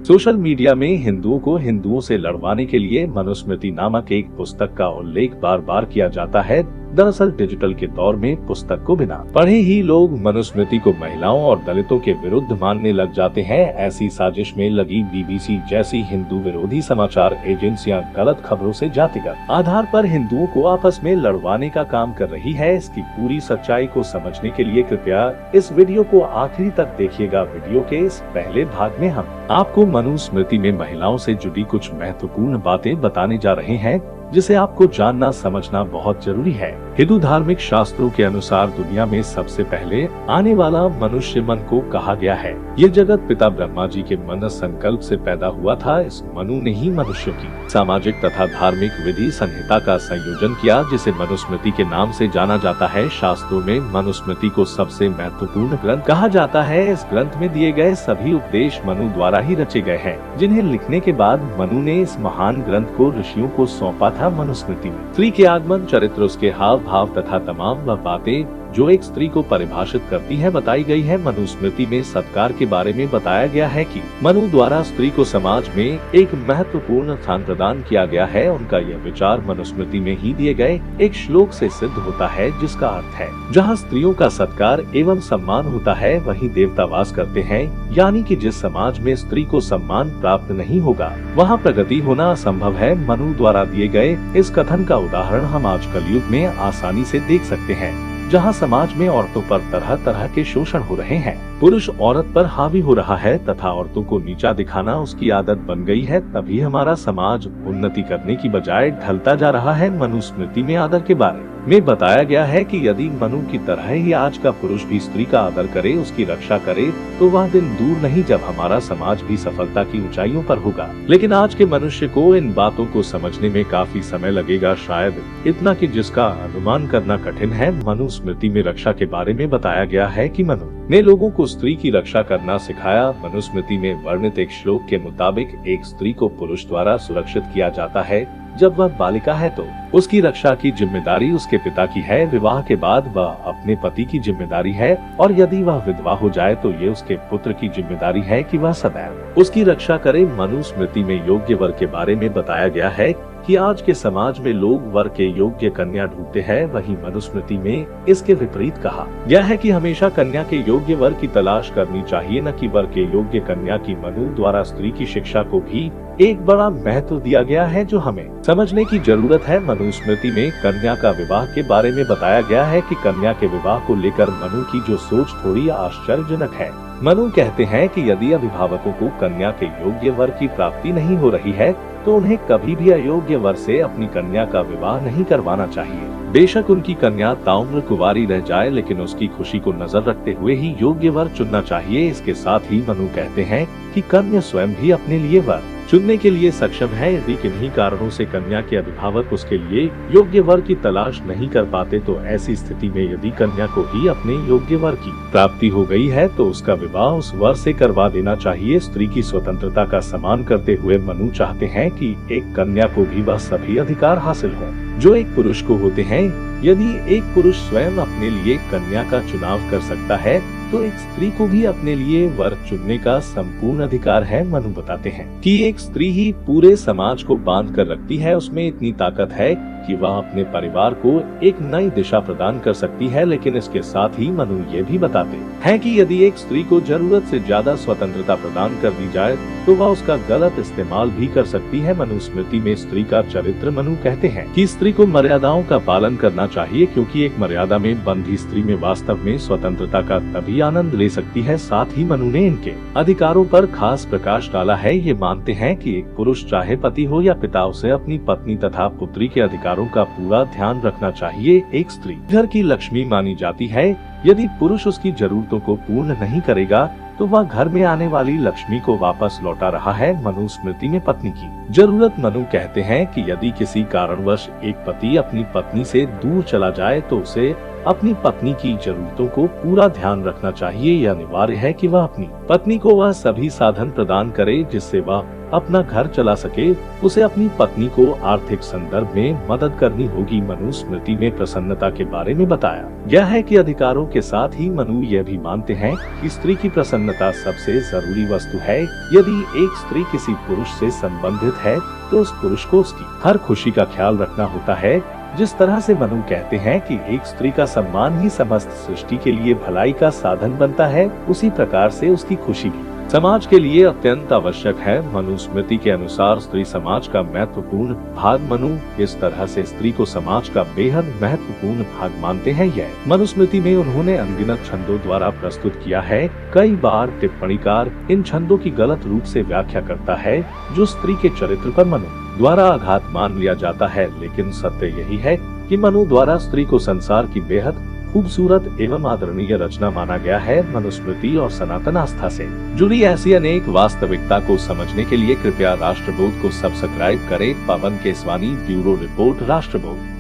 Social media में हिंदुओं को हिंदुओं से लड़वाने के लिए मनुस्मृति नामक एक पुस्तक का उल्लेख बार बार किया जाता है। दरअसल डिजिटल के दौर में पुस्तक को बिना पढ़े ही लोग मनुस्मृति को महिलाओं और दलितों के विरुद्ध मानने लग जाते हैं। ऐसी साजिश में लगी बीबीसी जैसी हिंदू विरोधी समाचार एजेंसियां गलत खबरों से जातिगत आधार पर हिंदुओं को आपस में लड़वाने का काम कर रही है। इसकी पूरी सच्चाई को समझने के लिए कृपया इस वीडियो को आखिरी तक देखिएगा। वीडियो के इस पहले भाग में हम आपको मनुस्मृति में महिलाओं से जुड़ी कुछ महत्वपूर्ण बातें बताने जा रहे हैं, जिसे आपको जानना समझना बहुत जरूरी है। हिंदू धार्मिक शास्त्रों के अनुसार दुनिया में सबसे पहले आने वाला मनुष्य मन को कहा गया है। ये जगत पिता ब्रह्मा जी के मन संकल्प से पैदा हुआ था। इस मनु ने ही मनुष्यों की सामाजिक तथा धार्मिक विधि संहिता का संयोजन किया, जिसे मनुस्मृति के नाम से जाना जाता है। शास्त्रों में मनुस्मृति को सबसे महत्वपूर्ण ग्रंथ कहा जाता है। इस ग्रंथ में दिए गए सभी उपदेश मनु द्वारा ही रचे गए हैं, जिन्हें लिखने के बाद मनु ने इस महान ग्रंथ को ऋषियों को सौंपा था। मनुस्मृति में स्त्री के आगमन, चरित्र, उसके हाव भाव तथा तमाम वह बातें जो एक स्त्री को परिभाषित करती है बताई गई है। मनुस्मृति में सत्कार के बारे में बताया गया है कि मनु द्वारा स्त्री को समाज में एक महत्वपूर्ण स्थान प्रदान किया गया है। उनका यह विचार मनुस्मृति में ही दिए गए एक श्लोक से सिद्ध होता है, जिसका अर्थ है जहाँ स्त्रियों का सत्कार एवं सम्मान होता है वहीं देवता वास करते हैं। यानी कि जिस समाज में स्त्री को सम्मान प्राप्त नहीं होगा वहाँ प्रगति होना असंभव है। मनु द्वारा दिए गए इस कथन का उदाहरण हम आज कलयुग में आसानी से देख सकते हैं, जहां समाज में औरतों पर तरह तरह के शोषण हो रहे हैं। पुरुष औरत पर हावी हो रहा है तथा औरतों को नीचा दिखाना उसकी आदत बन गई है। तभी हमारा समाज उन्नति करने की बजाय ढलता जा रहा है। मनुस्मृति में आदर के बारे में बताया गया है कि यदि मनु की तरह ही आज का पुरुष भी स्त्री का आदर करे, उसकी रक्षा करे, तो वह दिन दूर नहीं जब हमारा समाज भी सफलता की ऊंचाइयों पर होगा। लेकिन आज के मनुष्य को इन बातों को समझने में काफी समय लगेगा, शायद इतना कि जिसका अनुमान करना कठिन है। मनुस्मृति में रक्षा के बारे में बताया गया है कि मनु ने लोगों को स्त्री की रक्षा करना सिखाया। मनुस्मृति में वर्णित एक श्लोक के मुताबिक एक स्त्री को पुरुष द्वारा सुरक्षित किया जाता है। जब वह बालिका है तो उसकी रक्षा की जिम्मेदारी उसके पिता की है। विवाह के बाद वह अपने पति की जिम्मेदारी है, और यदि वह विधवा हो जाए तो ये उसके पुत्र की जिम्मेदारी है कि वह सदैव उसकी रक्षा करे। मनुस्मृति में योग्य वर के बारे में बताया गया है कि आज के समाज में लोग वर के योग्य कन्या ढूंढते हैं, वहीं मनुस्मृति में इसके विपरीत कहा गया है कि हमेशा कन्या के योग्य वर की तलाश करनी चाहिए, न कि वर के योग्य कन्या की। मनु द्वारा स्त्री की शिक्षा को भी एक बड़ा महत्व दिया गया है, जो हमें समझने की जरूरत है। मनुस्मृति में कन्या का विवाह के बारे में बताया गया है कि कन्या के विवाह को लेकर मनु की जो सोच थोड़ी आश्चर्यजनक है। मनु कहते हैं कि यदि अभिभावकों को कन्या के योग्य वर की प्राप्ति नहीं हो रही है तो उन्हें कभी भी अयोग्य वर से अपनी कन्या का विवाह नहीं करवाना चाहिए। बेशक उनकी कन्या ताउम्र कुंवारी रह जाए, लेकिन उसकी खुशी को नजर रखते हुए ही योग्य वर चुनना चाहिए। इसके साथ ही मनु कहते हैं कि कन्या स्वयं भी अपने लिए वर चुनने के लिए सक्षम है। यदि किन्हीं कारणों से कन्या के अभिभावक उसके लिए योग्य वर की तलाश नहीं कर पाते तो ऐसी स्थिति में यदि कन्या को ही अपने योग्य वर की प्राप्ति हो गई है तो उसका विवाह उस वर से करवा देना चाहिए। स्त्री की स्वतंत्रता का सम्मान करते हुए मनु चाहते हैं कि एक कन्या को भी वह सभी अधिकार हासिल हों जो एक पुरुष को होते हैं। यदि एक पुरुष स्वयं अपने लिए कन्या का चुनाव कर सकता है तो एक स्त्री को भी अपने लिए वर चुनने का संपूर्ण अधिकार है। मनु बताते हैं कि एक स्त्री ही पूरे समाज को बांध कर रखती है। उसमें इतनी ताकत है कि वह अपने परिवार को एक नई दिशा प्रदान कर सकती है। लेकिन इसके साथ ही मनु ये भी बताते हैं कि यदि एक स्त्री को जरूरत से ज्यादा स्वतंत्रता प्रदान कर दी जाए तो वह उसका गलत इस्तेमाल भी कर सकती है। मनुस्मृति में स्त्री का चरित्र मनु कहते हैं कि स्त्री को मर्यादाओं का पालन करना चाहिए, क्योंकि एक मर्यादा में बंधी स्त्री में वास्तव में स्वतंत्रता का तभी आनंद ले सकती है। साथ ही मनु ने इनके अधिकारों पर खास प्रकाश डाला है। ये मानते हैं कि एक पुरुष चाहे पति हो या पिता, उसे अपनी पत्नी तथा पुत्री के अधिकारों का पूरा ध्यान रखना चाहिए। एक स्त्री घर की लक्ष्मी मानी जाती है। यदि पुरुष उसकी जरूरतों को पूर्ण नहीं करेगा तो वह घर में आने वाली लक्ष्मी को वापस लौटा रहा है। मनुस्मृति में पत्नी की जरूरत मनु कहते हैं कि यदि किसी कारणवश एक पति अपनी पत्नी से दूर चला जाए तो उसे अपनी पत्नी की जरूरतों को पूरा ध्यान रखना चाहिए। यह अनिवार्य है कि वह अपनी पत्नी को वह सभी साधन प्रदान करे जिससे वह अपना घर चला सके। उसे अपनी पत्नी को आर्थिक संदर्भ में मदद करनी होगी। मनुस्मृति में प्रसन्नता के बारे में बताया गया है कि अधिकारों के साथ ही मनु यह भी मानते हैं कि स्त्री की प्रसन्नता सबसे जरूरी वस्तु है। यदि एक स्त्री किसी पुरुष से संबंधित है तो उस पुरुष को उसकी हर खुशी का ख्याल रखना होता है। जिस तरह से मनु कहते हैं कि एक स्त्री का सम्मान ही समस्त सृष्टि के लिए भलाई का साधन बनता है, उसी प्रकार से उसकी खुशी भी समाज के लिए अत्यंत आवश्यक है। मनुस्मृति के अनुसार स्त्री समाज का महत्वपूर्ण भाग। मनु इस तरह से स्त्री को समाज का बेहद महत्वपूर्ण भाग मानते हैं। यह मनुस्मृति में उन्होंने अनगिनत छंदों द्वारा प्रस्तुत किया है। कई बार टिप्पणीकार इन छंदों की गलत रूप से व्याख्या करता है, जो स्त्री के चरित्र पर मनु द्वारा आघात मान लिया जाता है। लेकिन सत्य यही है कि मनु द्वारा स्त्री को संसार की बेहद खूबसूरत एवं आदरणीय रचना माना गया है। मनुस्मृति और सनातन आस्था से जुड़ी ऐसी अनेक वास्तविकता को समझने के लिए कृपया राष्ट्रबोध को सब्सक्राइब करें। पवन केसवानी, ब्यूरो रिपोर्ट, राष्ट्रबोध।